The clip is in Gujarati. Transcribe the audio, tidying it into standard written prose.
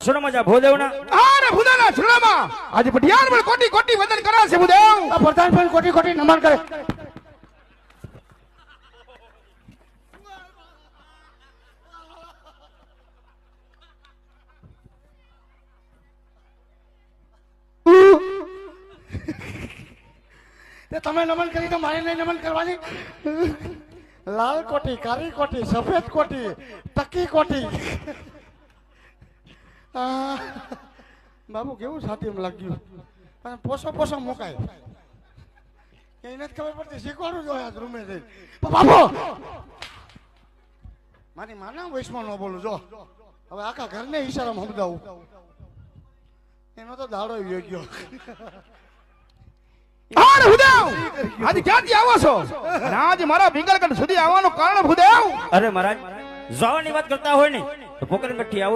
સુરમજા ભૂદેવના અરે ભૂદેવના સુરમા આજે પટિયાર પર કોટી કોટી વંદન કરે છે ભૂદેવ. આ પ્રધાન પણ કોટી કોટી નમન કરે. તે તમે નમન કરી તો મારે નહીં નમન કરવાની. લાલ કોટી, કાળી કોટી, સફેદ કોટી, ટકી કોટી. બાબુ કેવું છાતીમાં લાગ્યું. પણ પોસો પોસો મુકાય એને જ ખબર પડતી. શીખવાડું જોઈએ આજ રૂમે જઈ. બાબુ મારી માના વૈષ્ણવ ન બોલું જો. હવે આખા ઘરને ઈશારામાં સમજાવું. એનો તો દાડો વયો ગયો. અરે ભૂદેવ આજે ક્યાંથી આવો છો? અને આજે મારા ભીંગલગઢ સુધી આવવાનું કારણ ભૂદેવ? અરે મહારાજ જવાની વાત કરતા હોય ને તો પોકરણગઢથી આવો